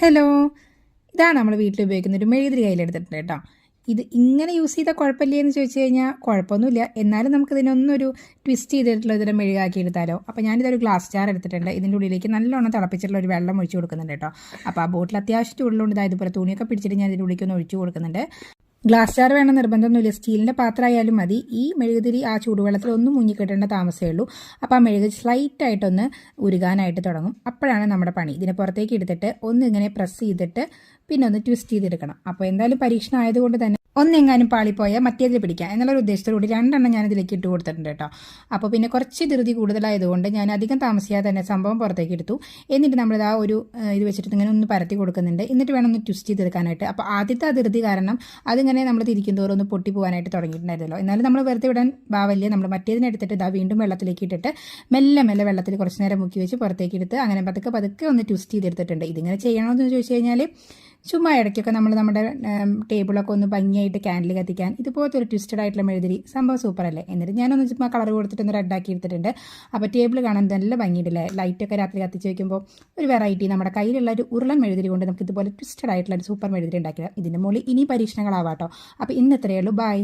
Hello, ഇതാണ് നമ്മൾ വീട്ടിൽ ഉപയോഗിക്കുന്ന ഒരു മെഴുകുതിരി കയ്യിലെടുത്തിട്ടുണ്ട് കേട്ടോ. ഇത് ഇങ്ങനെ യൂസ് ചെയ്താൽ കുഴപ്പമില്ലേ എന്ന് ചോദിച്ചു കഴിഞ്ഞാൽ കുഴപ്പമൊന്നുമില്ല. എന്നാലും നമുക്ക് ഇതിനൊന്നൊരു ട്വിസ്റ്റ് ചെയ്തിട്ടുള്ള ഇതിനെ മെഴുകാക്കി എടുത്താലോ. അപ്പോൾ ഞാനിതൊരു ഗ്ലാസ് ജാർ എടുത്തിട്ടുണ്ട്. ഇതിൻ്റെ ഉള്ളിലേക്ക് നല്ലോണം തിളപ്പിച്ചിട്ടുള്ള ഒരു വെള്ളം ഒഴിച്ചു കൊടുക്കുന്നുണ്ട് കേട്ടോ. അപ്പോൾ ആ ബോട്ടിൽ അത്യാവശ്യം ഉള്ളുകൊണ്ട് ഇതുപോലെ തുണിയൊക്കെ പിടിച്ചിട്ട് ഞാൻ ഇതിൻ്റെ ഉള്ളിലേക്ക് ഒന്ന് ഒഴിച്ചു കൊടുക്കുന്നുണ്ട്. ഗ്ലാസ് ജാർ വേണം നിർബന്ധമൊന്നുമില്ല, സ്റ്റീലിൻ്റെ പാത്രമായാലും മതി. ഈ മെഴുകുതിരി ആ ചൂടുവെള്ളത്തിൽ ഒന്നും മുങ്ങിക്കിട്ടേണ്ട താമസമേ ഉള്ളൂ. അപ്പോൾ ആ മെഴുക് സ്ലൈറ്റായിട്ടൊന്ന് ഉരുകാനായിട്ട് തുടങ്ങും. അപ്പോഴാണ് നമ്മുടെ പണി. ഇതിനെ പുറത്തേക്ക് എടുത്തിട്ട് ഒന്ന് ഇങ്ങനെ പ്രസ് ചെയ്തിട്ട് പിന്നെ ഒന്ന് ട്വിസ്റ്റ് ചെയ്തെടുക്കണം. അപ്പോൾ എന്തായാലും പരീക്ഷണം ആയതുകൊണ്ട് തന്നെ ഒന്നെങ്ങാനും പാളിപ്പോയാൽ മറ്റേതിൽ പിടിക്കാം എന്നുള്ളൊരു ഉദ്ദേശത്തോടുകൂടി 2 എണ്ണം ഞാൻ ഇതിലേക്ക് ഇട്ട് കൊടുത്തിട്ടുണ്ട് കേട്ടോ. അപ്പോൾ പിന്നെ കുറച്ച് ധൃതി കൂടുതലായതുകൊണ്ട് ഞാൻ അധികം താമസിയാതെ തന്നെ സംഭവം പുറത്തേക്ക് എടുത്തു. എന്നിട്ട് നമ്മളിത് ആ ഒരു ഇത് വെച്ചിട്ട് ഇങ്ങനെ ഒന്ന് പരത്തി കൊടുക്കുന്നുണ്ട്. എന്നിട്ട് വേണം ഒന്ന് ട്വിസ്റ്റ് ചെയ്തെടുക്കാനായിട്ട്. അപ്പോൾ ആദ്യത്തെ ആ ധൃതി കാരണം അതിങ്ങനെ നമ്മൾ തിരിക്കും തോറും ഒന്ന് പൊട്ടി പോകാനായിട്ട് തുടങ്ങിയിട്ടുണ്ടായിരുന്നല്ലോ. എന്നാലും നമ്മൾ വെറുതെ വിടാൻ ഭാവമില്ല. നമ്മൾ മറ്റേതിനെടുത്തിട്ട് ഇതാ വീണ്ടും വെള്ളത്തിലേക്ക് ഇട്ടിട്ട് മെല്ലെ മെല്ലെ വെള്ളത്തിൽ കുറച്ച് നേരം മുക്കി വെച്ച് പുറത്തേക്ക് എടുത്ത് അങ്ങനെ പതുക്കെ പതുക്കെ ഒന്ന് ട്വിസ്റ്റ് ചെയ്തെടുത്തിട്ടുണ്ട്. ഇതിങ്ങനെ ചെയ്യണമെന്ന് ചോദിച്ചു കഴിഞ്ഞാൽ ചുമ്മാ ഇടയ്ക്കൊക്കെ നമ്മുടെ ടേബിളൊക്കെ ഒന്ന് ഭംഗിയായിട്ട് ക്യാൻഡിൽ കത്തിക്കാൻ ഇതുപോലത്തെ ഒരു ട്വിസ്റ്റഡ് ആയിട്ടുള്ള മെഴുകുതിരി സംഭവം സൂപ്പറല്ലേ. എന്നിട്ട് ഞാനൊന്ന് ചുമ്മാ കളർ കൊടുത്തിട്ടൊന്ന് റെഡാക്കി എടുത്തിട്ടുണ്ട്. അപ്പോൾ ടേബിൾ കാണാൻ നല്ല ഭംഗിയിട്ടില്ലേ. ലൈറ്റൊക്കെ രാത്രി കത്തിച്ച് വയ്ക്കുമ്പോൾ ഒരു വെറൈറ്റി. നമ്മുടെ കയ്യിലുള്ള ഒരു ഉരുളൻ മെഴുകുതിരി കൊണ്ട് നമുക്ക് ഇതുപോലെ ട്വിസ്റ്റഡ് ആയിട്ടുള്ള ഒരു സൂപ്പർ മെഴുകുതിരി ഉണ്ടാക്കുക. ഇതിൻ്റെ മുകളിൽ ഇനി പരീക്ഷണങ്ങളാവാട്ടോ. അപ്പോൾ ഇന്ന് ഇത്രയേ ഉള്ളൂ. ബൈ.